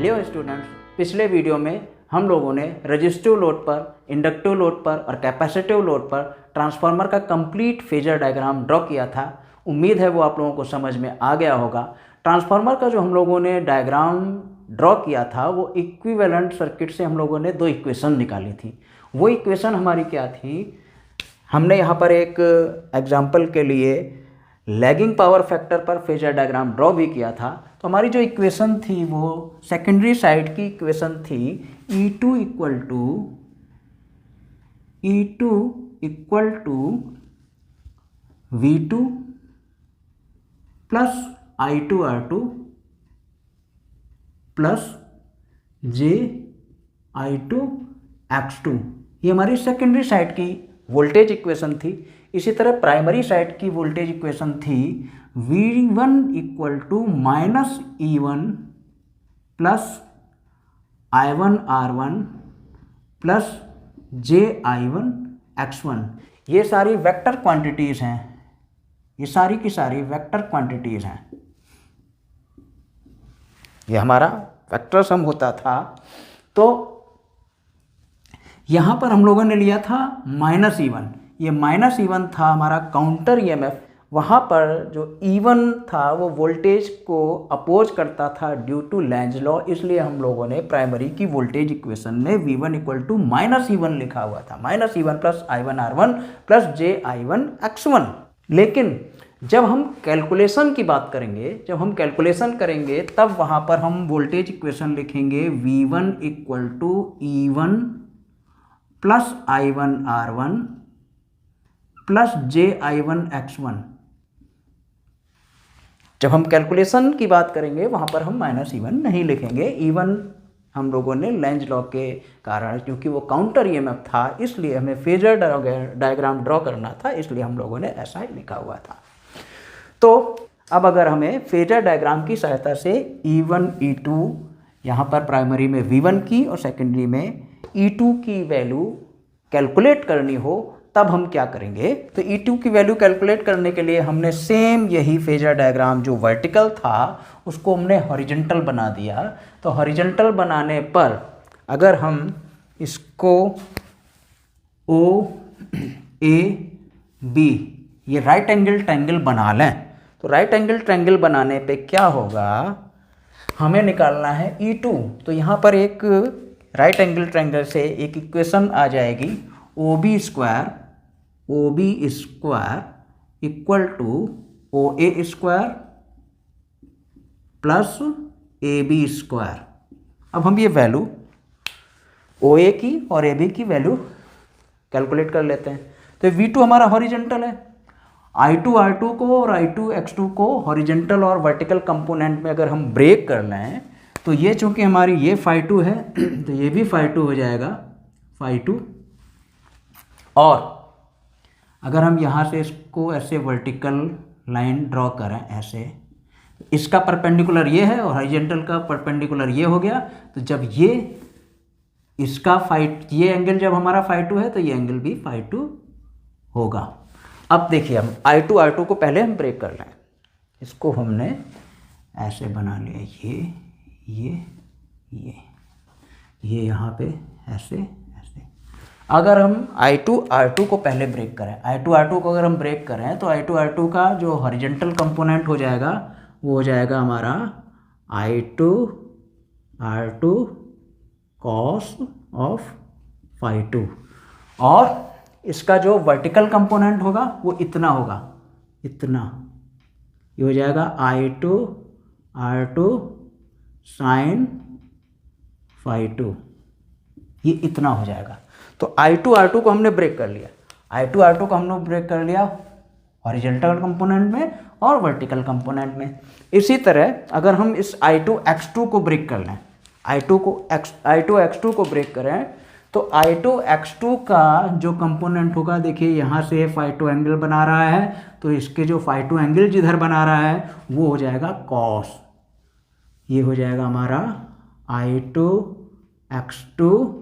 Hello students, पिछले video में हम लोगों ने रेजिस्टिव लोड पर, इंडक्टिव लोड पर और कैपेसिटिव लोड पर ट्रांसफार्मर का कंप्लीट फेजर डायग्राम ड्रॉ किया था। उम्मीद है वो आप लोगों को समझ में आ गया होगा। ट्रांसफार्मर का जो हम लोगों ने डायग्राम ड्रॉ किया था वो इक्विवेलेंट सर्किट से हम लोगों ने दो इक्वेशन निकाली थी। वो इक्वेशन हमारी क्या थी, हमने यहाँ पर एक एग्जाम्पल के लिए लैगिंग पावर फैक्टर पर फेजर डायग्राम ड्रॉ भी किया था। तो हमारी जो इक्वेशन थी वो सेकेंडरी साइड की इक्वेशन थी E2 equal to V2 plus I2R2 plus JI2X2। ये हमारी सेकेंडरी साइड की वोल्टेज इक्वेशन थी। इसी तरह प्राइमरी साइड की वोल्टेज इक्वेशन थी V1 equal to minus E1 plus I1R1 plus JI1X1। ये सारी वेक्टर क्वांटिटीज़ हैं, ये सारी की सारी वेक्टर क्वांटिटीज़ हैं। ये हमारा वेक्टर सम होता था। तो यहाँ पर हम लोगों ने लिया था माइनस E1। ये माइनस E1 था हमारा काउंटर EMF। वहाँ पर जो E1 था वो वोल्टेज को अपोज करता था ड्यू टू लेंज लॉ, इसलिए हम लोगों ने प्राइमरी की वोल्टेज इक्वेशन में V1 equal to minus E1 लिखा हुआ था, minus E1 plus I1R1 plus JI1X1। लेकिन जब हम कैलकुलेशन की बात करेंगे, जब हम कैलकुलेशन करेंगे तब वहाँ पर हम वोल्टेज इक्वेशन लिखेंगे V1 equal to E1 plus I1R1 plus JI1X1। जब हम कैलकुलेशन की बात करेंगे वहाँ पर हम माइनस E1 नहीं लिखेंगे। E1 हम लोगों ने लेंज लॉ के कारण, क्योंकि वो काउंटर EMF था, इसलिए हमें फेजर डायग्राम ड्रॉ करना था, इसलिए हम लोगों ने ऐसा ही लिखा हुआ था। तो अब अगर हमें फेजर डायग्राम की सहायता से E1 E2 यहाँ पर प्राइमरी में V1 की और सेकेंडरी में E2 की वैल्यू कैलकुलेट करनी हो, तब हम क्या करेंगे। तो E2 की वैल्यू कैलकुलेट करने के लिए हमने सेम यही फेजर डायग्राम जो वर्टिकल था उसको हमने हॉरिजॉन्टल बना दिया। तो हॉरिजॉन्टल बनाने पर अगर हम इसको OAB ये राइट एंगल ट्रायंगल बना लें, तो राइट एंगल ट्रायंगल बनाने पे क्या होगा, हमें निकालना है E2। तो यहाँ पर एक राइट एंगल ट्रायंगल से एक इक्वेशन आ जाएगी OB square equal to OA square plus AB square. अब हम ये वैल्यू OA की और AB की वैल्यू कैलकुलेट कर लेते हैं। तो V2 हमारा हॉरिजॉन्टल है, I2R2 को और I2X2 को हॉरिजॉन्टल और वर्टिकल कंपोनेंट में अगर हम ब्रेक कर लें तो ये चूँकि हमारी ये φ2 है तो ये भी φ2 हो जाएगा, φ2। और अगर हम यहाँ से इसको ऐसे वर्टिकल लाइन ड्रॉ करें ऐसे, इसका परपेंडिकुलर ये है और हॉरिजॉन्टल का परपेंडिकुलर ये हो गया। तो जब ये इसका ये एंगल जब हमारा φ2 है तो ये एंगल भी φ2 होगा। अब देखिए हम I2R2 को पहले हम ब्रेक कर लें, इसको हमने ऐसे बना लिया, ये यहाँ पे ऐसे ऐसे। अगर हम I2R2 को पहले ब्रेक करें, I2R2 को अगर हम ब्रेक करें तो I2R2 का जो हॉरिजॉन्टल कंपोनेंट हो जाएगा वो हो जाएगा हमारा I2R2 कॉस ऑफ φ2, और इसका जो वर्टिकल कंपोनेंट होगा वो इतना होगा, इतना। ये हो जाएगा I2R2 साइन φ2, ये इतना हो जाएगा। तो I2R2 को हमने ब्रेक कर लिया, I2R2 को हमने ब्रेक कर लिया हॉरिजॉन्टल कंपोनेंट में और वर्टिकल कंपोनेंट में। इसी तरह अगर हम इस I2X2 को ब्रेक कर लें, I2X2 को ब्रेक करें तो I2X2 का जो कंपोनेंट होगा, देखिए यहाँ से φ2 एंगल बना रहा है, तो इसके जो φ2 एंगल जिधर बना रहा है वो हो जाएगा कॉस। ये हो जाएगा हमारा I2X2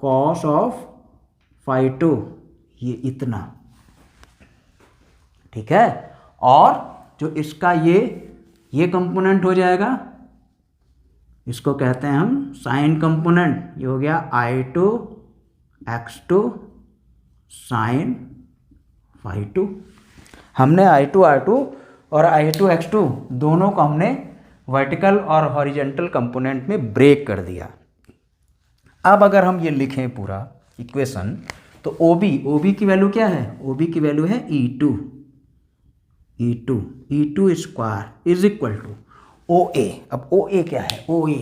कॉस ऑफ φ2, ये इतना, ठीक है। और जो इसका ये कंपोनेंट हो जाएगा इसको कहते हैं हम साइन कंपोनेंट। ये हो गया I2 X2 साइन phi2। हमने I2 R2 और I2 X2 दोनों को हमने वर्टिकल और हॉरिजेंटल कंपोनेंट में ब्रेक कर दिया। अब अगर हम ये लिखें पूरा इक्वेशन तो OB की वैल्यू क्या है? OB की वैल्यू है E2 square is equal to OA। अब OA क्या है? OA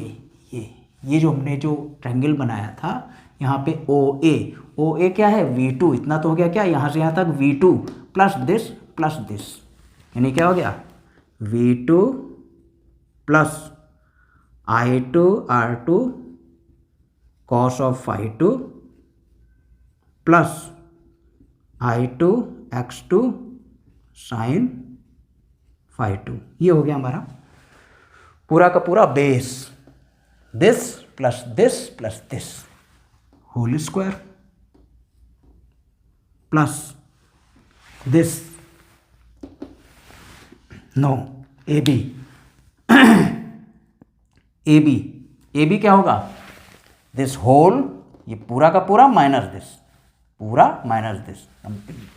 ये जो हमने जो ट्रायंगल बनाया था यहाँ पे OA क्या है? V2। इतना तो हो गया क्या? यहाँ से यहाँ तक V2 प्लस दिस यानी क्या हो गया? V2 plus I2 R2 cos of phi2 plus I2 X2 sine phi2। ये हो गया हमारा पूरा का पूरा base. This plus this whole square plus this no AB क्या होगा? दिस होल, ये पूरा का पूरा माइनस दिस,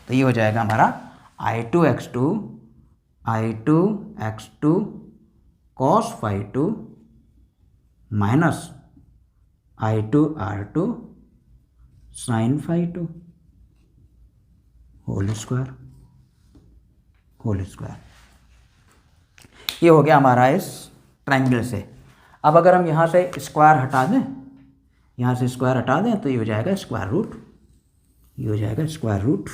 तो ये हो जाएगा हमारा I2 X2 cos phi2 minus I2 R2 sine phi2 whole square. ये हो गया हमारा इस ट्रायंगल से। अब अगर हम यहाँ से स्क्वायर हटा दें तो ये हो जाएगा स्क्वायर रूट।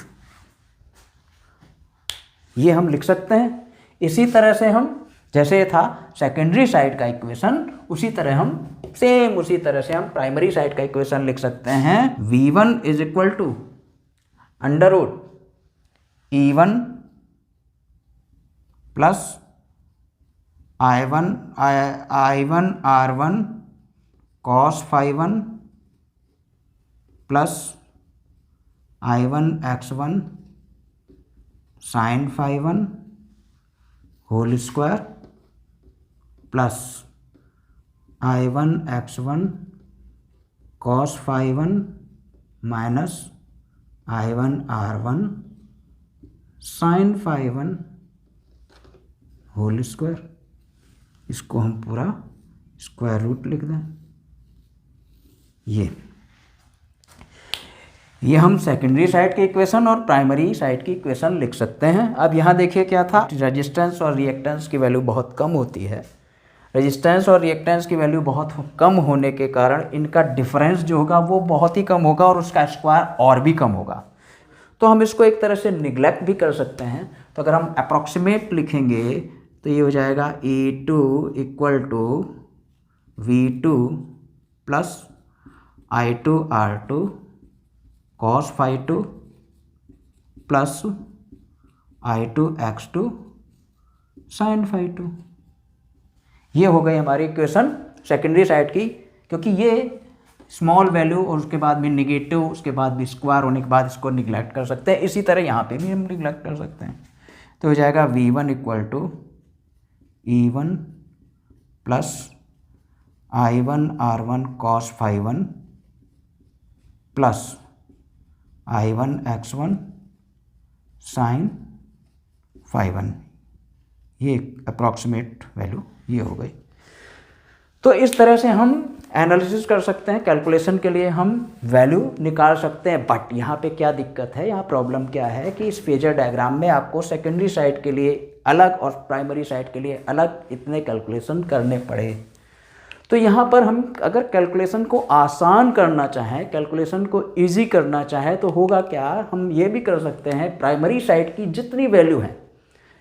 ये हम लिख सकते हैं। इसी तरह से हम जैसे था सेकेंडरी साइड का इक्वेशन उसी तरह से हम प्राइमरी साइड का इक्वेशन लिख सकते हैं। V1 is equal to under root E1 plus I1 R1 cos phi1 plus I1 X1 sine phi1 whole square plus I1 X1 cos phi1 minus I1 R1 sine phi1 whole square. इसको हम पूरा square root लिख दें। ये हम secondary side के equation और primary side की इक्वेशन लिख सकते हैं। अब यहाँ देखिए क्या था, रेजिस्टेंस और रिएक्टेंस की वैल्यू बहुत कम होती है। रेजिस्टेंस और रिएक्टेंस की वैल्यू बहुत कम होने के कारण इनका डिफरेंस जो होगा वो बहुत ही कम होगा और उसका स्क्वायर और भी कम होगा। तो हम इसको एक तरह से निगलेक्ट भी कर सकते हैं। तो अगर हम अप्रॉक्सीमेट लिखेंगे तो ये हो जाएगा E2 equal to V2 plus I2 R2 cos phi2 plus I2 X2 sine phi2। ये हो गई हमारी इक्वेशन सेकेंडरी साइड की, क्योंकि ये स्मॉल वैल्यू और उसके बाद भी निगेटिव, उसके बाद भी स्क्वायर होने के बाद इसको निगलेक्ट कर सकते हैं। इसी तरह यहाँ पे भी हम निगलेक्ट कर सकते हैं। तो हो जाएगा V1 equal to E1 plus I1 R1 cos phi1 plus I1 X1 sine phi1। ये अप्रॉक्सीमेट वैल्यू ये हो गई। तो इस तरह से हम एनालिसिस कर सकते हैं, कैलकुलेशन के लिए हम वैल्यू निकाल सकते हैं। बट यहाँ पे क्या दिक्कत है, यहाँ प्रॉब्लम क्या है कि इस फेजर डायग्राम में आपको सेकेंडरी साइड के लिए अलग और प्राइमरी साइड के लिए अलग इतने कैलकुलेशन करने पड़े। तो यहाँ पर हम अगर कैलकुलेशन को आसान करना चाहें, कैलकुलेशन को इजी करना चाहें तो होगा क्या, हम ये भी कर सकते हैं प्राइमरी साइड की जितनी वैल्यू हैं,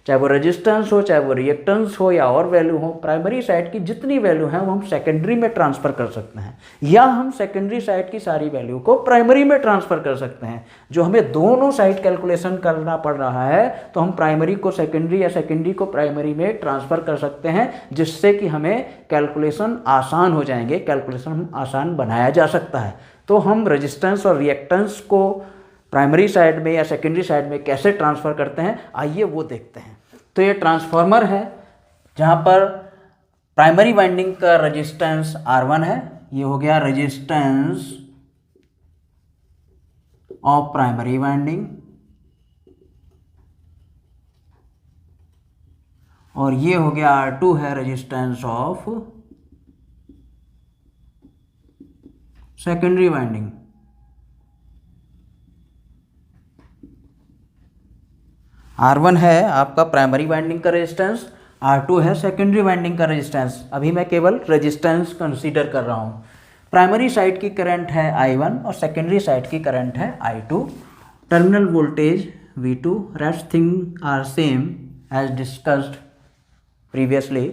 चाहे वो रेजिस्टेंस हो, चाहे वो रिएक्टेंस हो या और वैल्यू हो, प्राइमरी साइड की जितनी वैल्यू हैं वो हम सेकेंडरी में ट्रांसफ़र कर सकते हैं, या हम सेकेंडरी साइड की सारी वैल्यू को प्राइमरी में ट्रांसफ़र कर सकते हैं। जो हमें दोनों साइड कैलकुलेशन करना पड़ रहा है तो हम प्राइमरी को सेकेंडरी या सेकेंडरी को प्राइमरी में ट्रांसफ़र कर सकते हैं, जिससे कि हमें कैलकुलेशन आसान हो जाएंगे, कैलकुलेशन हम आसान बनाया जा सकता है। तो हम रेजिस्टेंस और रिएक्टेंस को प्राइमरी साइड में या सेकेंडरी साइड में कैसे ट्रांसफ़र करते हैं, आइए वो देखते हैं। तो ये ट्रांसफार्मर है जहाँ पर प्राइमरी वाइंडिंग का रेजिस्टेंस R1 है, ये हो गया रेजिस्टेंस ऑफ प्राइमरी वाइंडिंग, और ये हो गया R2 है resistance of secondary winding. R1 है आपका प्राइमरी वाइंडिंग का रेजिस्टेंस, R2 है सेकेंडरी वाइंडिंग का रेजिस्टेंस। अभी मैं केवल रेजिस्टेंस कंसीडर कर रहा हूँ। प्राइमरी साइड की करंट है I1 और सेकेंडरी साइड की करंट है I2। Terminal voltage V2, rest thing are same as discussed previously.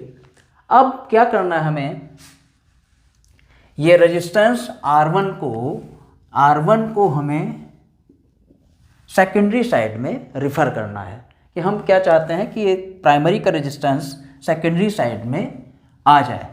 अब क्या करना है हमें, ये रेजिस्टेंस R1 को हमें सेकेंडरी साइड में रिफ़र करना है, कि हम क्या चाहते हैं कि ये प्राइमरी का रेजिस्टेंस सेकेंडरी साइड में आ जाए।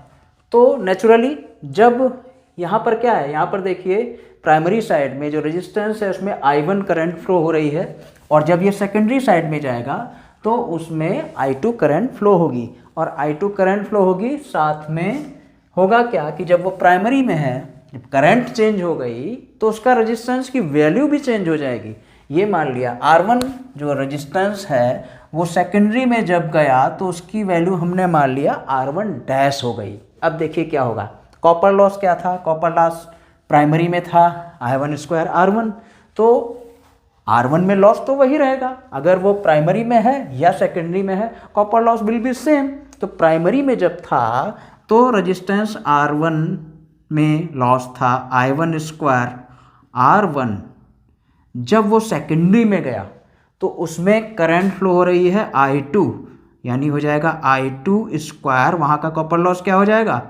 तो नेचुरली जब यहाँ पर क्या है, यहाँ पर देखिए प्राइमरी साइड में जो रेजिस्टेंस है उसमें I1 करंट फ्लो हो रही है, और जब ये सेकेंडरी साइड में जाएगा तो उसमें I2 करंट फ्लो होगी, और I2 करंट फ्लो होगी, साथ में होगा क्या कि जब वो प्राइमरी में है, जब करंट चेंज हो गई तो उसका रेजिस्टेंस की वैल्यू भी चेंज हो जाएगी। ये मान लिया R1 जो रेजिस्टेंस है वो सेकेंडरी में जब गया तो उसकी वैल्यू हमने मान लिया R1 डैश हो गई। अब देखिए क्या होगा, कॉपर लॉस क्या था, कॉपर लॉस प्राइमरी में था I1² R1, तो R1 में लॉस तो वही रहेगा, अगर वो प्राइमरी में है या सेकेंडरी में है, copper loss will be same. तो प्राइमरी में जब था तो रेजिस्टेंस R1 में लॉस था I1² R1। जब वो सेकेंडरी में गया तो उसमें करंट फ्लो हो रही है I2, यानी हो जाएगा I2², वहाँ का कॉपर लॉस क्या हो जाएगा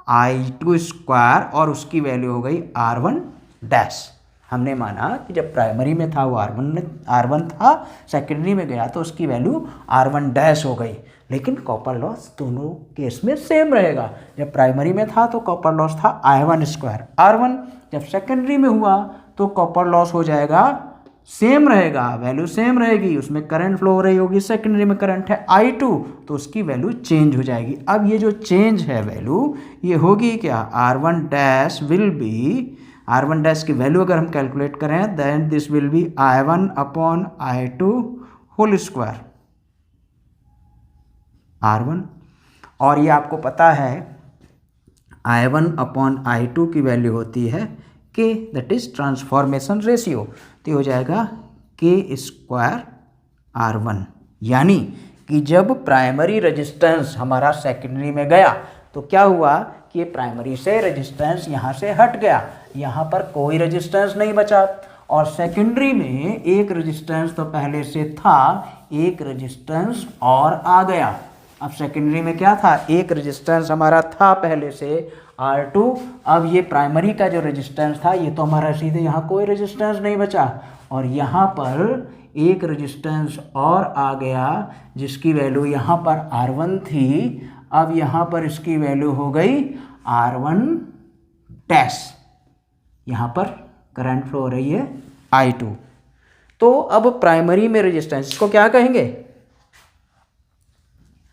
I2², और उसकी वैल्यू हो गई R1 डैश। हमने माना कि जब प्राइमरी में था वो R1 था, सेकेंडरी में गया तो उसकी वैल्यू R1 डैश हो गई, लेकिन कॉपर लॉस दोनों केस में सेम रहेगा। जब प्राइमरी में था तो कॉपर लॉस था I1² R1, जब सेकेंडरी में हुआ तो कॉपर लॉस हो जाएगा, सेम रहेगा, वैल्यू सेम रहेगी, उसमें करंट फ्लो हो रही होगी, सेकेंडरी में करंट है I2 तो उसकी वैल्यू चेंज हो जाएगी। अब ये जो चेंज है वैल्यू ये होगी क्या, R1 dash will be, R1 dash की वैल्यू अगर हम कैलकुलेट करें then this will be I1/I2 whole square R1, और ये आपको पता है I1/I2 की वैल्यू होती है K, that is transformation ratio, तो हो जाएगा K² R1। यानी कि जब प्राइमरी रेजिस्टेंस हमारा सेकेंडरी में गया तो क्या हुआ कि प्राइमरी से रेजिस्टेंस यहाँ से हट गया, यहाँ पर कोई रेजिस्टेंस नहीं बचा, और सेकेंडरी में एक रेजिस्टेंस तो पहले से था, एक रेजिस्टेंस और आ गया। अब सेकेंडरी में क्या था, एक रेजिस्टेंस हमारा था पहले से R2, अब ये प्राइमरी का जो रेजिस्टेंस था ये तो हमारा सीधे यहाँ कोई रेजिस्टेंस नहीं बचा, और यहाँ पर एक रेजिस्टेंस और आ गया जिसकी वैल्यू यहाँ पर R1 थी, अब यहाँ पर इसकी वैल्यू हो गई R1 डैश, यहाँ पर करंट फ्लो हो रही है I2। तो अब प्राइमरी में रेजिस्टेंस इसको क्या कहेंगे,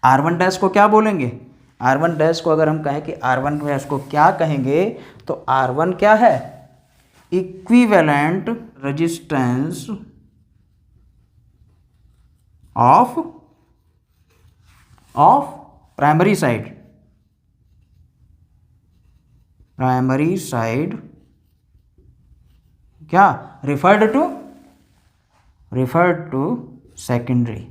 R1 डैश को क्या बोलेंगे, R1 डैश को अगर हम कहें कि R1 डैश को क्या कहेंगे तो R1 क्या है, equivalent resistance of primary side, क्या referred to secondary.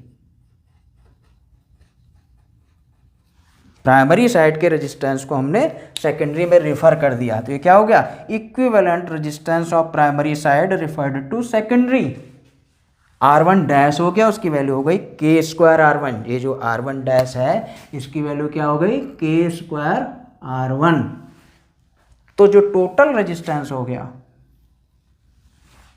Primary side के रेजिस्टेंस को हमने सेकेंडरी में रिफर कर दिया, तो ये क्या हो गया, equivalent resistance of primary side referred to secondary. R1 dash हो गया, उसकी वैल्यू हो गई K² R1। ये जो R1 डैश है इसकी वैल्यू क्या हो गई, K² R1। तो जो टोटल रेजिस्टेंस हो गया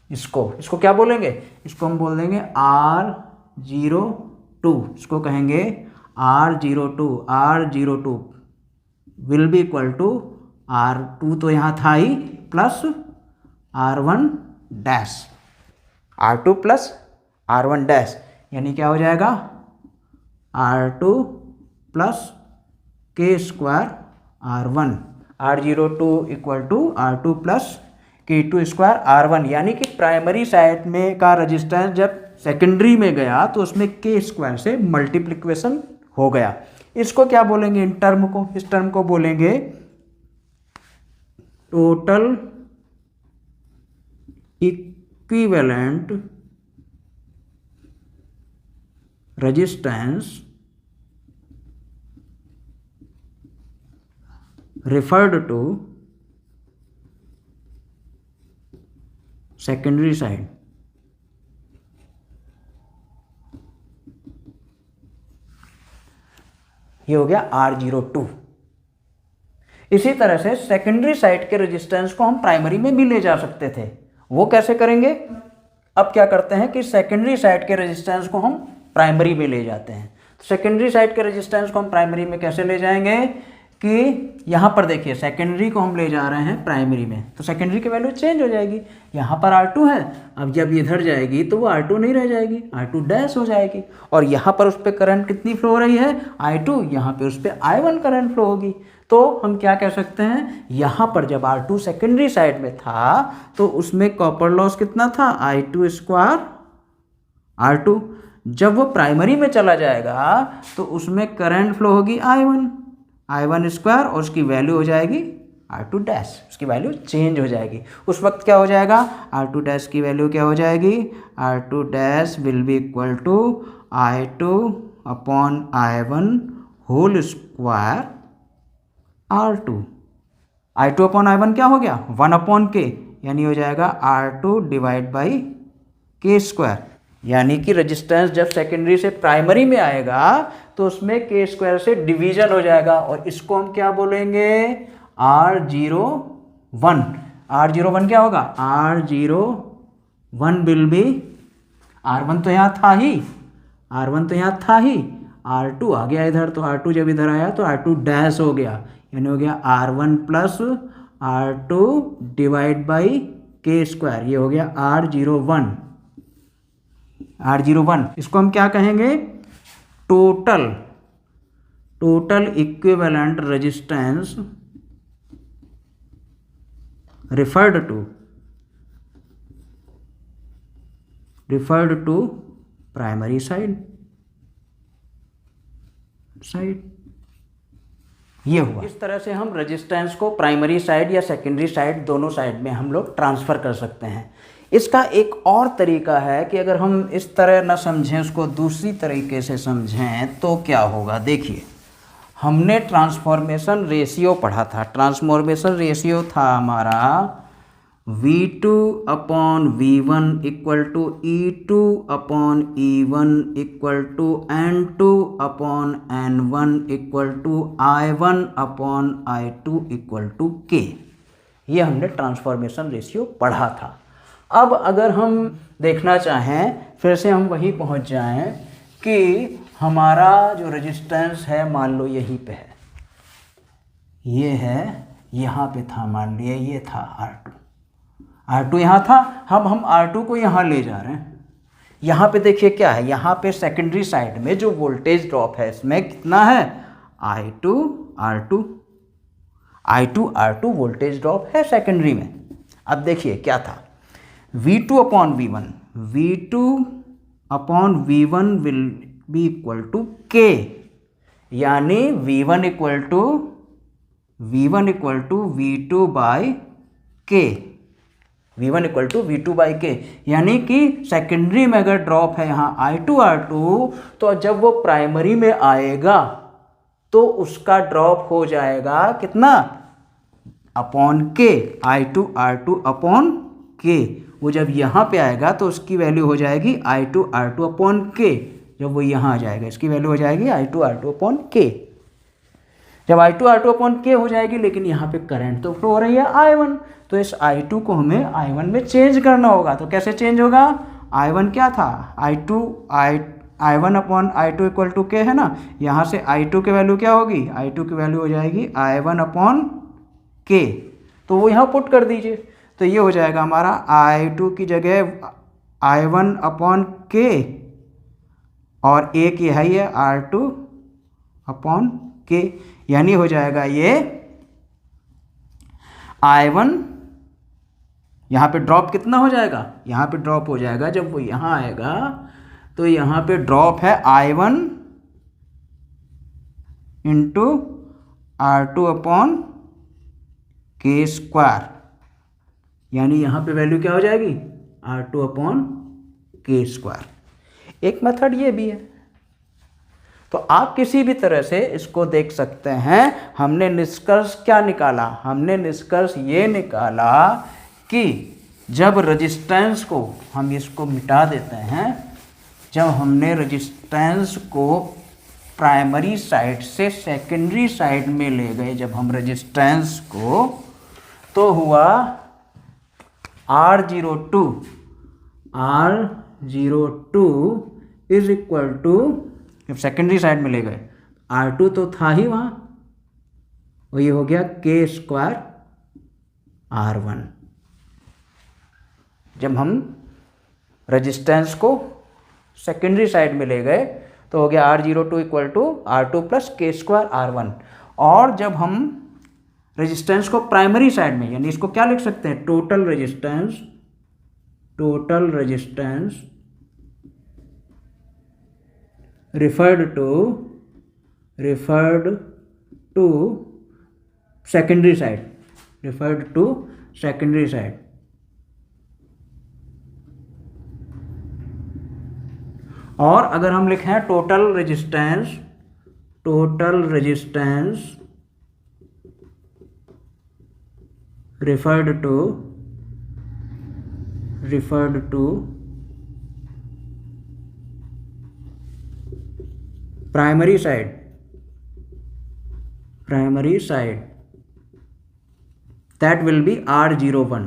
इसको क्या बोलेंगे, इसको हम बोल देंगे R02, इसको कहेंगे R02 will be equal to R2 तो यहाँ था ही plus R1 dash, R2 plus R1 dash, यानी क्या हो जाएगा R2 प्लस के square R1, R02 equal to R2 plus K2 square R1, यानी कि प्राइमरी साइड में का रजिस्टेंस जब सेकेंडरी में गया तो उसमें के स्क्वायर से मल्टीप्लिकेशन हो गया। इसको क्या बोलेंगे, इन टर्म को, इस टर्म को बोलेंगे total equivalent resistance referred to secondary side। ये हो गया R02। इसी तरह से सेकेंडरी साइड के रेजिस्टेंस को हम प्राइमरी में भी ले जा सकते थे। वो कैसे करेंगे, अब क्या करते हैं कि सेकेंडरी साइड के रेजिस्टेंस को हम प्राइमरी में ले जाते हैं। सेकेंडरी साइड के रेजिस्टेंस को हम प्राइमरी में कैसे ले जाएंगे कि यहाँ पर देखिए सेकेंडरी को हम ले जा रहे हैं प्राइमरी में, तो सेकेंडरी की वैल्यू चेंज हो जाएगी। यहाँ पर R2 है, अब जब इधर जाएगी तो वो R2 नहीं रह जाएगी, R2 डैश हो जाएगी। और यहाँ पर उस पर करंट कितनी फ्लो हो रही है, I2, यहाँ पे उस पर I1 करंट फ्लो होगी। तो हम क्या कह सकते हैं, यहाँ पर जब R2 सेकेंडरी साइड में था तो उसमें कॉपर लॉस कितना था, I2 स्क्वायर R2। जब वो प्राइमरी में चला जाएगा तो उसमें करंट फ्लो होगी I1 स्क्वायर, और उसकी वैल्यू हो जाएगी R2 डैश, उसकी वैल्यू चेंज हो जाएगी। उस वक्त क्या हो जाएगा, R2 डैश की वैल्यू क्या हो जाएगी, R2 dash will be equal to I2 upon I1 whole square R2। I2 upon I1 क्या हो गया, 1 अपॉन के, यानी हो जाएगा R2 divide by K square. यानी कि रेजिस्टेंस जब सेकेंडरी से प्राइमरी में आएगा तो उसमें के स्क्वायर से डिवीजन हो जाएगा, और इसको हम क्या बोलेंगे, R01। R01 क्या होगा, R01 विल बी, R1 तो यहाँ था ही, R1 तो यहाँ था ही, R2 आ गया इधर, तो R2 जब इधर आया तो R2 डैश हो गया, यानी हो गया R1 plus R2 divide by K square, ये हो गया R01। इसको हम क्या कहेंगे, total equivalent resistance referred to primary side. ये हुआ। इस तरह से हम रेजिस्टेंस को प्राइमरी साइड या सेकेंडरी साइड, दोनों साइड में हम लोग ट्रांसफ़र कर सकते हैं। इसका एक और तरीका है कि अगर हम इस तरह ना समझें, उसको दूसरी तरीके से समझें तो क्या होगा। देखिए, हमने ट्रांसफॉर्मेशन रेशियो पढ़ा था। ट्रांसफॉर्मेशन रेशियो था हमारा V2 upon V1 equal to E2 upon E1 equal to N2 upon N1 equal to I1 upon I2 equal to K। ये हमने ट्रांसफॉर्मेशन रेशियो पढ़ा था। अब अगर हम देखना चाहें, फिर से हम वहीं पहुंच जाएं कि हमारा जो रेजिस्टेंस है मान लो यहीं पे है, ये है, यहाँ पे था, मान लिया ये था R2 यहाँ था, हम R2 को यहाँ ले जा रहे हैं। यहाँ पे देखिए क्या है, यहाँ पे सेकेंडरी साइड में जो वोल्टेज ड्रॉप है इसमें कितना है, I2 R2 वोल्टेज ड्रॉप है सेकेंडरी में। अब देखिए क्या था, V2 upon V1 will be equal to K, यानी V1 equal to V2 by K, V1 equal to V2 by K। यानी कि सेकेंडरी में अगर ड्रॉप है यहाँ I2 R2, तो जब वो प्राइमरी में आएगा तो उसका ड्रॉप हो जाएगा कितना, upon K, I2 R2 upon K। वो जब यहाँ पे आएगा तो उसकी वैल्यू हो जाएगी I2 R2 अपॉन K। जब वो यहाँ आ जाएगा इसकी वैल्यू हो जाएगी I2 R2 अपॉन K। जब I2 R2 अपॉन K हो जाएगी, लेकिन यहाँ पे करंट तो फ्लो हो रही है I1, तो इस I2 को हमें I1 में चेंज करना होगा। तो कैसे चेंज होगा, I1 क्या था, I1 upon I2 equal to K है ना, यहाँ से I2 की वैल्यू क्या होगी, I2 की वैल्यू हो जाएगी I1 अपॉन K। तो वो यहाँ पुट कर दीजिए, तो ये हो जाएगा हमारा I2 की जगह I1 अपॉन K, और एक यही है R2 अपॉन के, यानी हो जाएगा ये I1, यहाँ पे ड्रॉप कितना हो जाएगा, यहाँ पे ड्रॉप हो जाएगा जब वो यहाँ आएगा तो यहाँ पे ड्रॉप है I1 इंटू R2 अपॉन के स्क्वायर, यानी यहाँ पे वैल्यू क्या हो जाएगी R2 अपॉन के स्क्वायर। एक मेथड ये भी है। तो आप किसी भी तरह से इसको देख सकते हैं। हमने निष्कर्ष क्या निकाला, हमने निष्कर्ष ये निकाला कि जब रेजिस्टेंस को हम इसको मिटा देते हैं, जब हमने रेजिस्टेंस को प्राइमरी साइड से सेकेंडरी साइड में ले गए, जब हम रेजिस्टेंस को, तो हुआ R02 इज इक्वल टू, जब सेकेंडरी साइड में ले गए R2 तो था ही वहाँ, और ये हो गया के स्क्वायर R1। जब हम रेजिस्टेंस को सेकेंडरी साइड में ले गए तो हो गया R02 equal to R2 plus के स्क्वायर R1। और जब हम रेजिस्टेंस को प्राइमरी साइड में, यानी इसको क्या लिख सकते हैं, total resistance referred to secondary side, और अगर हम लिखें total resistance referred to primary side, that will B R01,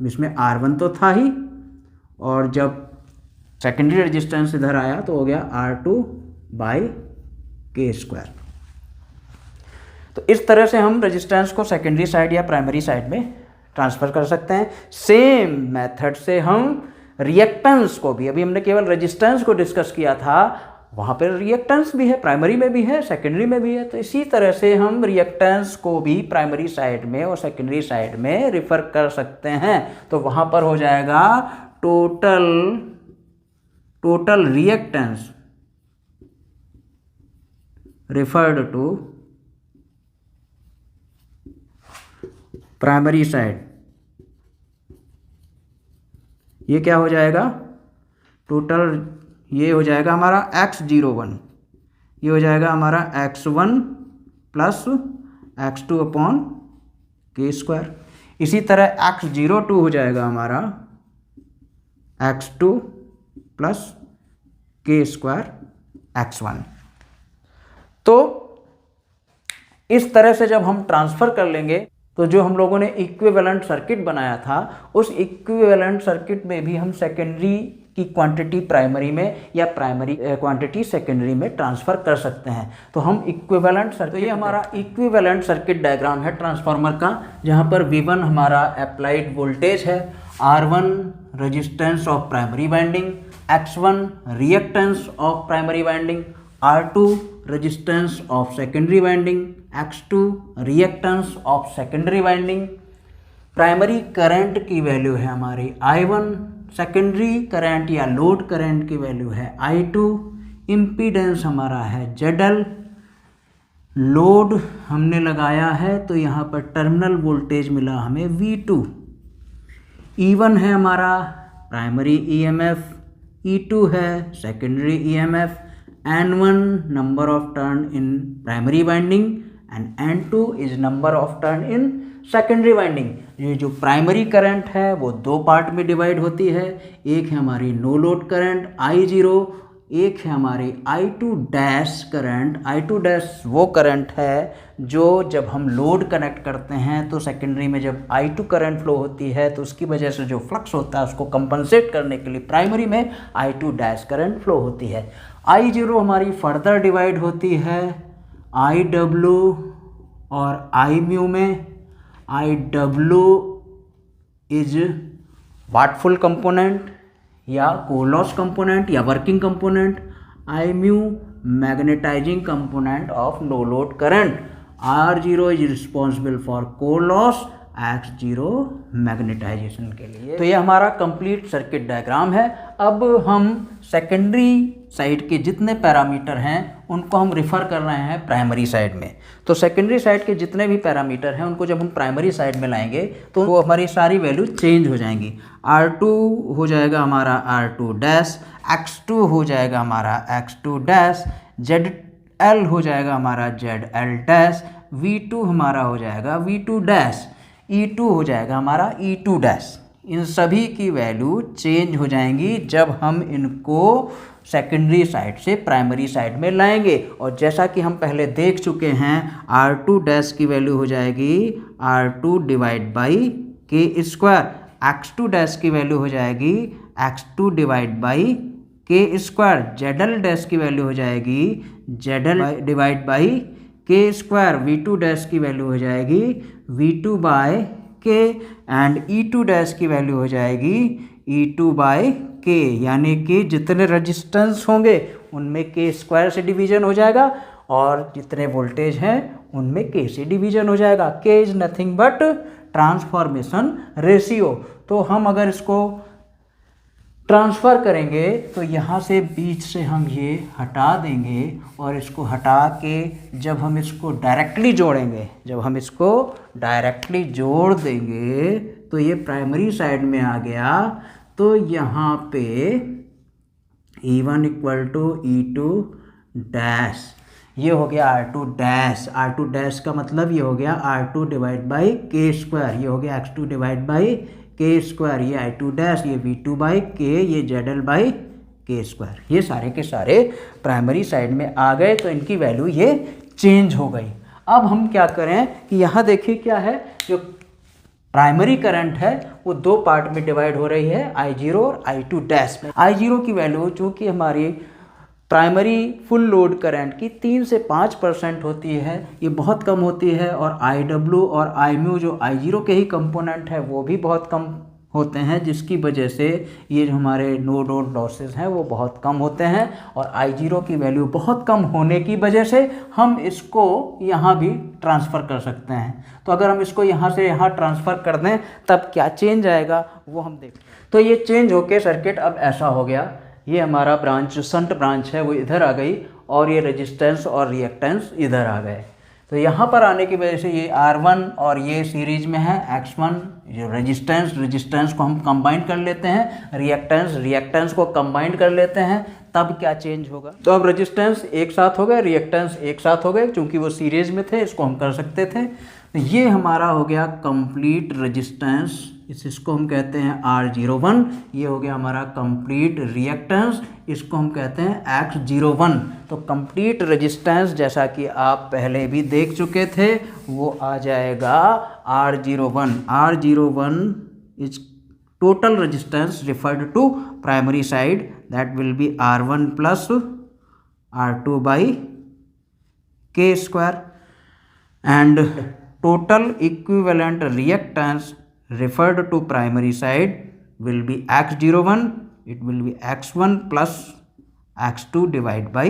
इसमें R1 तो था ही, और जब सेकेंडरी रेजिस्टेंस इधर आया तो हो गया R2 बाई के स्क्वायर। तो इस तरह से हम रेजिस्टेंस को सेकेंडरी साइड या प्राइमरी साइड में ट्रांसफ़र कर सकते हैं। सेम मेथड से हम रिएक्टेंस को भी, अभी हमने केवल रेजिस्टेंस को डिस्कस किया था, वहाँ पर रिएक्टेंस भी है, प्राइमरी में भी है, सेकेंडरी में भी है। तो इसी तरह से हम रिएक्टेंस को भी प्राइमरी साइड में और सेकेंडरी साइड में रिफ़र कर सकते हैं। तो वहाँ पर हो जाएगा total reactance referred to primary side, ये क्या हो जाएगा, टोटल ये हो जाएगा हमारा X01, ये हो जाएगा हमारा X1 प्लस X2 अपॉन के स्क्वायर। इसी तरह X02 हो जाएगा हमारा X2 प्लस के स्क्वायर X1। तो इस तरह से जब हम ट्रांसफ़र कर लेंगे तो जो हम लोगों ने इक्विवेलेंट सर्किट बनाया था, उस इक्विवेलेंट सर्किट में भी हम सेकेंडरी की क्वांटिटी प्राइमरी में या प्राइमरी क्वांटिटी सेकेंडरी में ट्रांसफ़र कर सकते हैं। तो हम इक्विवेलेंट सर्किट, तो ये हमारा इक्विवेलेंट सर्किट डायग्राम है ट्रांसफार्मर का, जहाँ पर V1 हमारा अप्लाइड वोल्टेज है, R1 resistance of primary winding, X1 reactance of primary winding, R2 resistance of secondary winding, X2 reactance of secondary winding. Primary current की वैल्यू है हमारी I1, सेकेंडरी करंट या लोड करंट की value है I2, impedance हमारा है ZL, load हमने लगाया है तो यहाँ पर टर्मिनल वोल्टेज मिला हमें V2, E1 है हमारा प्राइमरी EMF, E2 है secondary EMF, N1 number of turn in primary winding and N2 is number of turn in secondary winding. ये जो प्राइमरी करंट है वो दो पार्ट में डिवाइड होती है, एक है हमारी नो लोड करंट I0, एक है हमारी I2 dash current. I2 dash वो करंट है जो जब हम लोड कनेक्ट करते हैं तो सेकेंडरी में जब I2 करंट फ्लो होती है तो उसकी वजह से जो फ्लक्स होता है उसको कंपनसेट करने के लिए प्राइमरी में I2 डैश करंट फ्लो होती है। I0 हमारी फर्दर डिवाइड होती है IW और I म्यू में। IW इज वाटफुल कंपोनेंट या कोर लॉस कंपोनेंट या working component, I mu magnetising component of no load current. R0 is responsible for core loss, X0 magnetisation के लिए। तो ये हमारा कंप्लीट सर्किट डायग्राम है। अब हम सेकेंडरी साइड के जितने पैरामीटर हैं उनको हम रिफ़र कर रहे हैं प्राइमरी साइड में। तो सेकेंडरी साइड के जितने भी पैरामीटर हैं उनको जब हम प्राइमरी साइड में लाएंगे तो वो हमारी सारी वैल्यू चेंज हो जाएंगी। R2 हो जाएगा हमारा R2 डैश, X2 हो जाएगा हमारा X2 डैश, ZL हो जाएगा हमारा ZL डैश, V2 हमारा हो जाएगा V2 डैश, E2 हो जाएगा हमारा E2 डैश। इन सभी की वैल्यू चेंज हो जाएंगी जब हम इनको सेकेंडरी साइड से प्राइमरी साइड में लाएंगे। और जैसा कि हम पहले देख चुके हैं, R2 डैश की वैल्यू हो जाएगी R2 divide by K square, X2 dash की वैल्यू हो जाएगी X2 divide by K square, ZL dash की वैल्यू हो जाएगी ZL divide by K square, V2 dash की वैल्यू हो जाएगी V2 बाय के, एंड E2 डैश की वैल्यू हो जाएगी E2 बाय के। यानी कि जितने रेजिस्टेंस होंगे उनमें के स्क्वायर से डिवीजन हो जाएगा और जितने वोल्टेज हैं उनमें के से डिवीजन हो जाएगा। के is nothing but transformation ratio. तो हम अगर इसको ट्रांसफ़र करेंगे तो यहाँ से बीच से हम ये हटा देंगे और इसको हटा के जब हम इसको डायरेक्टली जोड़ेंगे, जब हम इसको डायरेक्टली जोड़ देंगे तो ये प्राइमरी साइड में आ गया। तो यहाँ पे E1 equal to E2 dash, ये हो गया R2 डैश। R2 डैश का मतलब ये हो गया R2 divide by K square, ये हो गया X2 divide by K square, ये I2 डैश, ये V2 बाई के, ये ZL बाई के स्क्वायर। ये सारे के सारे प्राइमरी साइड में आ गए तो इनकी वैल्यू ये चेंज हो गई। अब हम क्या करें कि यहाँ देखिए क्या है, जो प्राइमरी करंट है वो दो पार्ट में डिवाइड हो रही है, I0 और I2 डैश में। I0 की वैल्यू चूँकि हमारी प्राइमरी फुल लोड करंट की 3 से 5% होती है, ये बहुत कम होती है, और IW और IMU जो I0 के ही कंपोनेंट है वो भी बहुत कम होते हैं, जिसकी वजह से ये जो हमारे नो लोड लॉसेस हैं वो बहुत कम होते हैं। और I0 की वैल्यू बहुत कम होने की वजह से हम इसको यहाँ भी ट्रांसफ़र कर सकते हैं। तो अगर हम इसको यहाँ से यहाँ ट्रांसफ़र कर दें तब क्या चेंज आएगा वो हम देखें। तो ये चेंज होके सर्किट अब ऐसा हो गया, ये हमारा ब्रांच जो शंट ब्रांच है वो इधर आ गई और ये रेजिस्टेंस और रिएक्टेंस इधर आ गए। तो यहाँ पर आने की वजह से ये R1 और ये सीरीज में है X1, जो रेजिस्टेंस को हम कंबाइन कर लेते हैं, रिएक्टेंस को कंबाइन कर लेते हैं, तब क्या चेंज होगा। तो अब रेजिस्टेंस एक साथ हो गए, रिएक्टेंस एक साथ हो गए, क्योंकि वो सीरीज में थे, इसको हम कर सकते थे। तो ये हमारा हो गया कंप्लीट रेजिस्टेंस, इसको हम कहते हैं R01। ये हो गया हमारा कंप्लीट रिएक्टेंस, इसको हम कहते हैं X01। तो कंप्लीट रेजिस्टेंस जैसा कि आप पहले भी देख चुके थे वो आ जाएगा R01। R01 is total resistance referred to primary side, that will be R1 plus R2 by K square, and total equivalent reactance referred to primary side will be X01, it will be X1 plus X2 divided by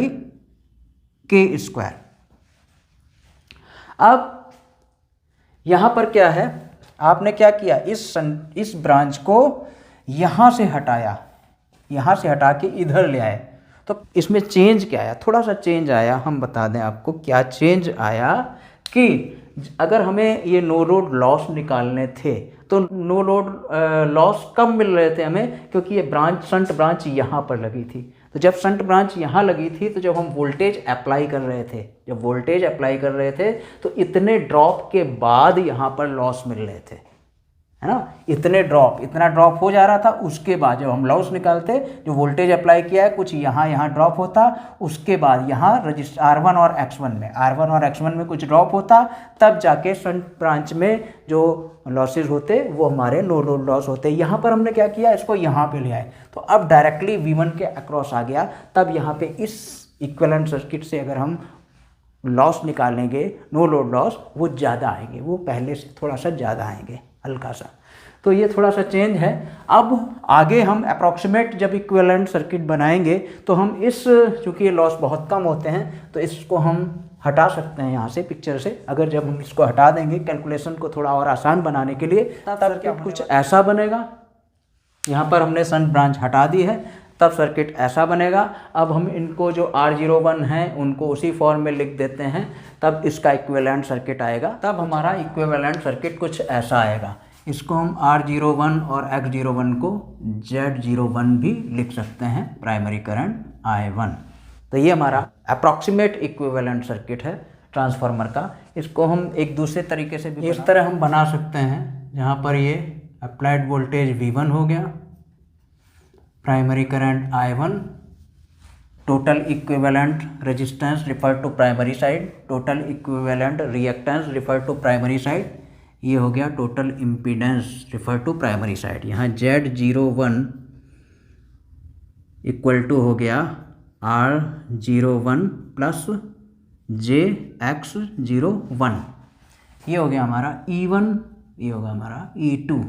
K square। अब यहाँ पर क्या है, आपने क्या किया, इस branch को यहाँ से हटाया, यहाँ से हटा के इधर ले आए। तो इसमें चेंज क्या आया, थोड़ा सा चेंज आया, हम बता दें आपको क्या चेंज आया। कि अगर हमें ये नो लोड लॉस निकालने थे तो नो लोड लॉस कब मिल रहे थे हमें, क्योंकि ये शंट ब्रांच यहाँ पर लगी थी। तो जब शंट ब्रांच यहाँ लगी थी तो जब हम वोल्टेज अप्लाई कर रहे थे, तो इतने ड्रॉप के बाद यहाँ पर लॉस मिल रहे थे, है ना। इतना ड्रॉप हो जा रहा था, उसके बाद जब हम लॉस निकालते, जो वोल्टेज अप्लाई किया है कुछ यहाँ ड्रॉप होता, उसके बाद यहाँ R1 और X1 में कुछ ड्रॉप होता, तब जाके शंट ब्रांच में जो लॉसेज होते वो हमारे नो लोड लॉस होते। यहाँ पर हमने क्या किया, इसको यहाँ पे ले आए, तो अब डायरेक्टली V1 के अक्रॉस आ गया। तब यहाँ पे इस इक्विवेलेंट सर्किट से अगर हम लॉस निकालेंगे, नो लोड लॉस, वो ज़्यादा आएंगे, वो पहले से थोड़ा सा ज़्यादा आएंगे, हल्का सा। तो ये थोड़ा सा चेंज है। अब आगे हम अप्रॉक्सीमेट जब इक्विवेलेंट सर्किट बनाएंगे तो हम इस, चूँकि ये लॉस बहुत कम होते हैं तो इसको हम हटा सकते हैं यहाँ से पिक्चर से। अगर जब हम इसको हटा देंगे कैलकुलेशन को थोड़ा और आसान बनाने के लिए, तब सर्किट कुछ ऐसा बनेगा। यहाँ पर हमने सन ब्रांच हटा दी है, तब सर्किट ऐसा बनेगा। अब हम इनको जो R01 हैं उनको उसी फॉर्म में लिख देते हैं, तब इसका इक्विवेलेंट सर्किट आएगा। तब हमारा इक्विवेलेंट सर्किट कुछ ऐसा आएगा। इसको हम R01 और X01 को Z01 भी लिख सकते हैं, प्राइमरी करंट I1। तो ये हमारा अप्रॉक्सीमेट इक्विवेलेंट सर्किट है ट्रांसफार्मर का। इसको हम एक दूसरे तरीके से भी इस तरह हम बना सकते हैं, जहाँ पर ये अप्लाइड वोल्टेज V1 हो गया, primary current I1, total equivalent resistance refer to primary side, total equivalent reactance refer to primary side, ये हो गया total impedance refer to primary side. यहाँ Z01 इक्वल टू हो गया R01 प्लस JX01, ये हो गया हमारा E1, ये होगा हमारा E2।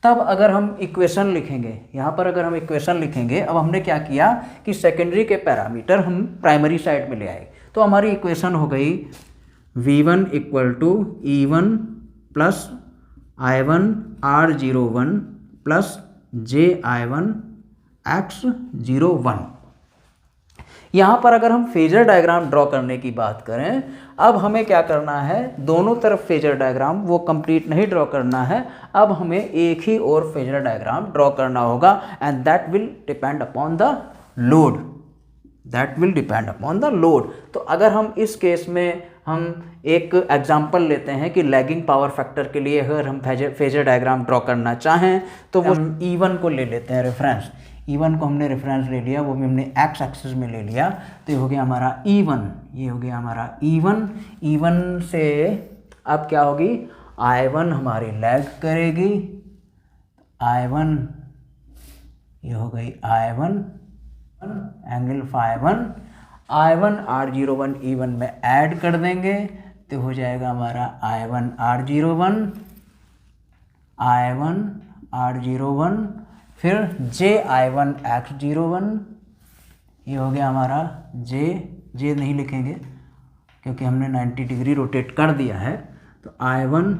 तब अगर हम इक्वेशन लिखेंगे, यहाँ पर अगर हम इक्वेशन लिखेंगे, अब हमने क्या किया कि सेकेंडरी के पैरामीटर हम प्राइमरी साइड में ले आए, तो हमारी इक्वेशन हो गई V1 equal to E1 plus I1 R01 plus JI1 X01। यहाँ पर अगर हम फेजर डायग्राम ड्रॉ करने की बात करें, अब हमें क्या करना है, दोनों तरफ फेजर डायग्राम वो कंप्लीट नहीं ड्रॉ करना है, अब हमें एक ही और फेजर डायग्राम ड्रॉ करना होगा, and that will depend upon the load, that will depend upon the load. तो अगर हम इस केस में हम एक एग्जांपल लेते हैं कि लैगिंग पावर फैक्टर के लिए अगर हम फेजर डायग्राम ड्रॉ करना चाहें तो वो E1 को ले लेते हैं रेफरेंस। E1 को हमने रेफरेंस ले लिया, वो भी हमने एक्स एक्सिस में ले लिया, तो ये हो गया हमारा E1, ये हो गया हमारा E1। E1 से अब क्या होगी, I1 हमारी लैग करेगी, I1 ये हो गई I1 angle फ़ाई1, I1 R01 E1 में ऐड कर देंगे तो हो जाएगा हमारा I1 R01, I1 R01, फिर JI1 X01, ये हो गया हमारा J नहीं लिखेंगे क्योंकि हमने 90 डिग्री रोटेट कर दिया है, तो I1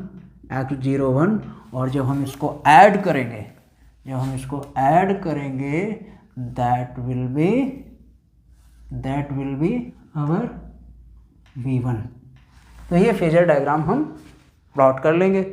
X01, और जब हम इसको ऐड करेंगे, that will be our V1। तो ये फेजर डायग्राम हम प्लॉट कर लेंगे।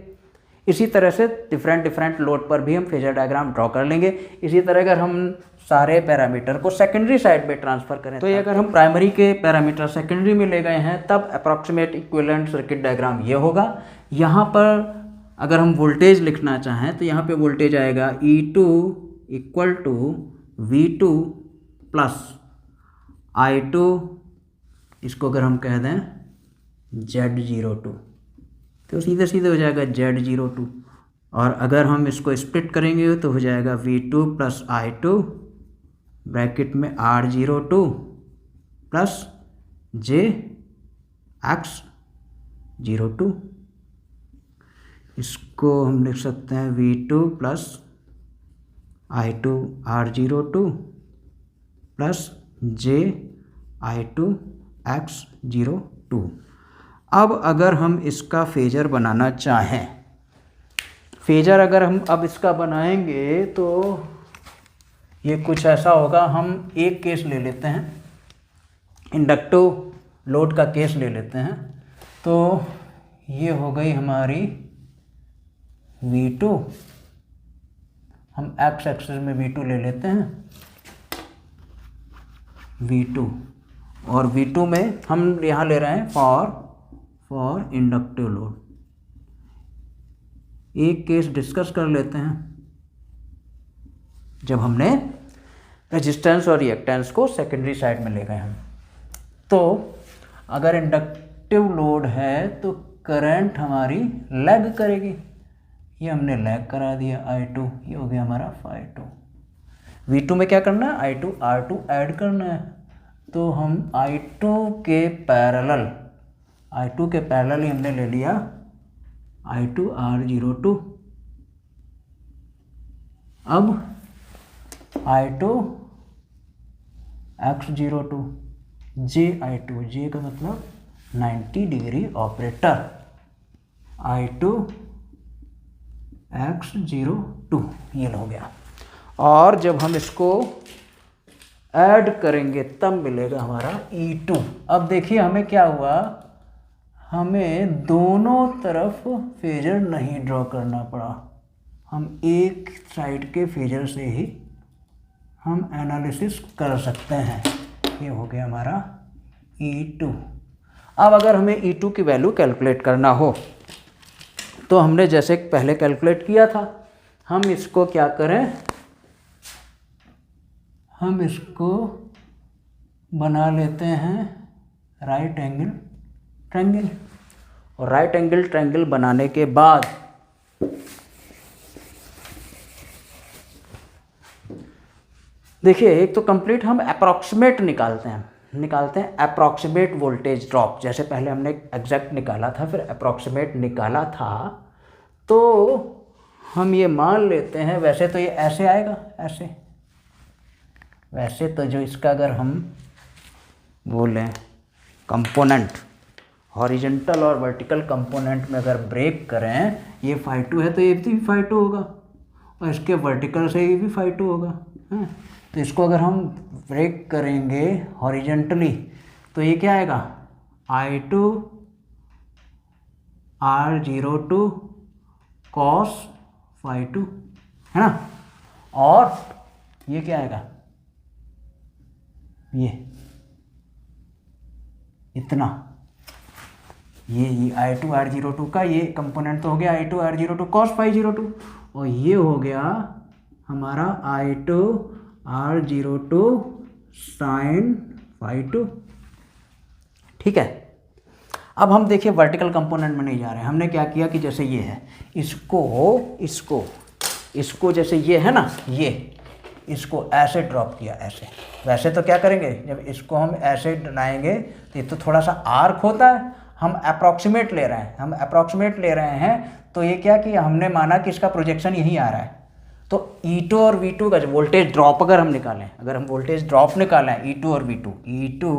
इसी तरह से डिफरेंट लोड पर भी हम फेजर डायग्राम ड्रॉ कर लेंगे। इसी तरह अगर हम सारे पैरामीटर को सेकेंडरी साइड में ट्रांसफ़र करें, तो ये अगर हम प्राइमरी के पैरामीटर सेकेंडरी में ले गए हैं, तब अप्रॉक्सीमेट इक्विवेलेंट सर्किट डायग्राम ये होगा। यहाँ पर अगर हम वोल्टेज लिखना चाहें तो यहाँ पे वोल्टेज आएगा E2 equal to V2 plus I2, इसको अगर हम कह दें Z02, तो सीधे सीधे हो जाएगा Z02। और अगर हम इसको स्प्लिट करेंगे तो हो जाएगा V2 प्लस I2 ब्रैकेट में R02 प्लस JX02। इसको हम लिख सकते हैं V2 plus I2 R02 plus JI2 X02। अब अगर हम इसका फेजर बनाना चाहें, फेजर अगर हम अब इसका बनाएंगे तो ये कुछ ऐसा होगा। हम एक केस ले लेते हैं, इंडक्टिव लोड का केस ले लेते हैं। तो ये हो गई हमारी V2, हम एक्स एक्सिस में V2 ले लेते हैं, V2, और V2 में हम यहाँ ले रहे हैं फॉर इंडक्टिव लोड। एक केस डिस्कस कर लेते हैं जब हमने रेजिस्टेंस और रिएक्टेंस को सेकेंडरी साइड में ले गए हम। तो अगर इंडक्टिव लोड है तो करंट हमारी लैग करेगी, ये हमने लैग करा दिया I2, ये हो गया हमारा फ़ाई2। V2 में क्या करना है, I2 R2 ऐड करना है, तो हम I2 के पैरेलल ही हमने ले लिया I2 R02, अब I2 x02 JI2, जे का मतलब 90 डिग्री ऑपरेटर, I2 x02 ये हो गया। और जब हम इसको ऐड करेंगे तब मिलेगा हमारा E2। अब देखिए हमें क्या हुआ, हमें दोनों तरफ फेजर नहीं ड्रॉ करना पड़ा, हम एक साइड के फेजर से ही हम एनालिसिस कर सकते हैं। ये हो गया हमारा E2। अब अगर हमें E2 की वैल्यू कैलकुलेट करना हो तो हमने जैसे पहले कैलकुलेट किया था, हम इसको क्या करें, हम इसको बना लेते हैं राइट एंगल ट्रायंगल। और राइट एंगल ट्रायंगल बनाने के बाद देखिए, एक तो कंप्लीट हम अप्रॉक्सीमेट निकालते हैं अप्रॉक्सीमेट वोल्टेज ड्रॉप। जैसे पहले हमने एग्जैक्ट निकाला था, फिर अप्रॉक्सीमेट निकाला था, तो हम ये मान लेते हैं, वैसे तो ये ऐसे आएगा, ऐसे, वैसे तो जो इसका अगर हम बोलें कंपोनेंट, हॉरिजेंटल और वर्टिकल कंपोनेंट में अगर ब्रेक करें, ये φ2 है तो ये भी φ2 होगा, और इसके वर्टिकल से ये भी φ2 होगा, है। तो इसको अगर हम ब्रेक करेंगे हॉरिजेंटली तो ये क्या आएगा, I2 R02 cos φ2, है ना। और ये क्या आएगा, ये इतना, ये I2 R02 का ये कंपोनेंट तो हो गया I2 R02 cos φ02, और ये हो गया हमारा I2 R02 sin φ2। ठीक है। अब हम देखिए वर्टिकल कंपोनेंट में नहीं जा रहे हैं, हमने क्या किया कि जैसे ये है, इसको जैसे ये है ना, ये इसको ऐसे ड्रॉप किया, ऐसे। वैसे तो क्या करेंगे, जब इसको हम ऐसे बनाएंगे तो ये तो थोड़ा सा आर्क होता है, हम अप्रॉक्सीमेट ले रहे हैं, तो ये क्या किया, हमने माना कि इसका प्रोजेक्शन यहीं आ रहा है। तो E2 और V2 का जो वोल्टेज ड्रॉप अगर हम निकालें, अगर हम वोल्टेज ड्रॉप निकालें E2 और V2, E2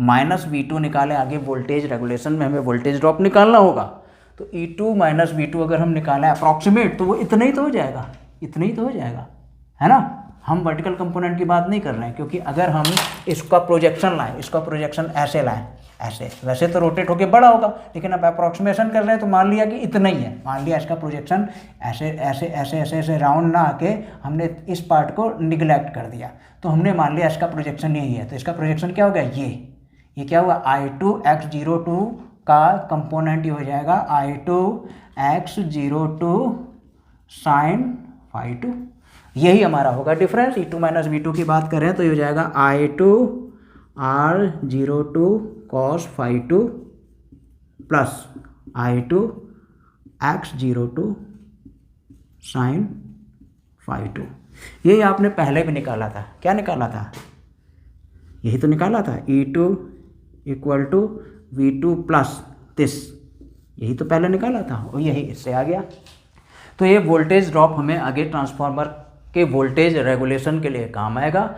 माइनस V2 निकालें, आगे वोल्टेज रेगुलेशन में हमें वोल्टेज ड्रॉप निकालना होगा, तो E2 माइनस V2 अगर हम निकालें अप्रॉक्सीमेट, तो वो इतना ही तो हो जाएगा, है ना। हम वर्टिकल कंपोनेंट की बात नहीं कर रहे हैं, क्योंकि अगर हम इसका प्रोजेक्शन लाएं, इसका प्रोजेक्शन ऐसे लाएं, ऐसे, वैसे तो रोटेट होके बड़ा होगा, लेकिन अब अप्रॉक्सीमेशन कर रहे हैं तो मान लिया कि इतना ही है, मान लिया इसका प्रोजेक्शन ऐसे राउंड ना आके हमने इस पार्ट को निगलेक्ट कर दिया, तो हमने मान लिया इसका प्रोजेक्शन यही है, तो इसका प्रोजेक्शन क्या हो गया, ये क्या हुआ, I2 x02 का कंपोनेंट ये हो जाएगा I2 x02 sin φ2। यही हमारा होगा डिफरेंस। E2 माइनस V2 की बात करें तो ये हो जाएगा I2 R02 cos φ2 plus I2 x02 sin φ2। यही आपने पहले भी निकाला था, क्या निकाला था, यही तो निकाला था, E2 equal to V2 plus this, यही तो पहले निकाला था, और यही इससे आ गया। तो ये वोल्टेज ड्रॉप हमें आगे ट्रांसफार्मर के वोल्टेज रेगुलेशन के लिए काम आएगा।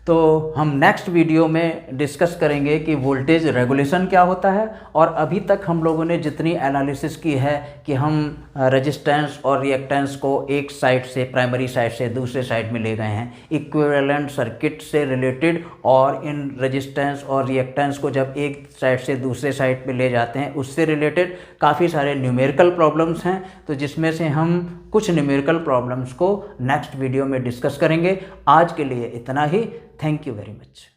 तो हम नेक्स्ट वीडियो में डिस्कस करेंगे कि वोल्टेज रेगुलेशन क्या होता है। और अभी तक हम लोगों ने जितनी एनालिसिस की है कि हम रेजिस्टेंस और रिएक्टेंस को एक साइड से, प्राइमरी साइड से दूसरे साइड में ले गए हैं, इक्विवेलेंट सर्किट से रिलेटेड, और इन रेजिस्टेंस और रिएक्टेंस को जब एक साइड से दूसरे साइड पे ले जाते हैं उससे रिलेटेड काफ़ी सारे न्यूमेरिकल प्रॉब्लम्स हैं, तो जिसमें से हम कुछ न्यूमेरिकल प्रॉब्लम्स को नेक्स्ट वीडियो में डिस्कस करेंगे। आज के लिए इतना ही। Thank you very much.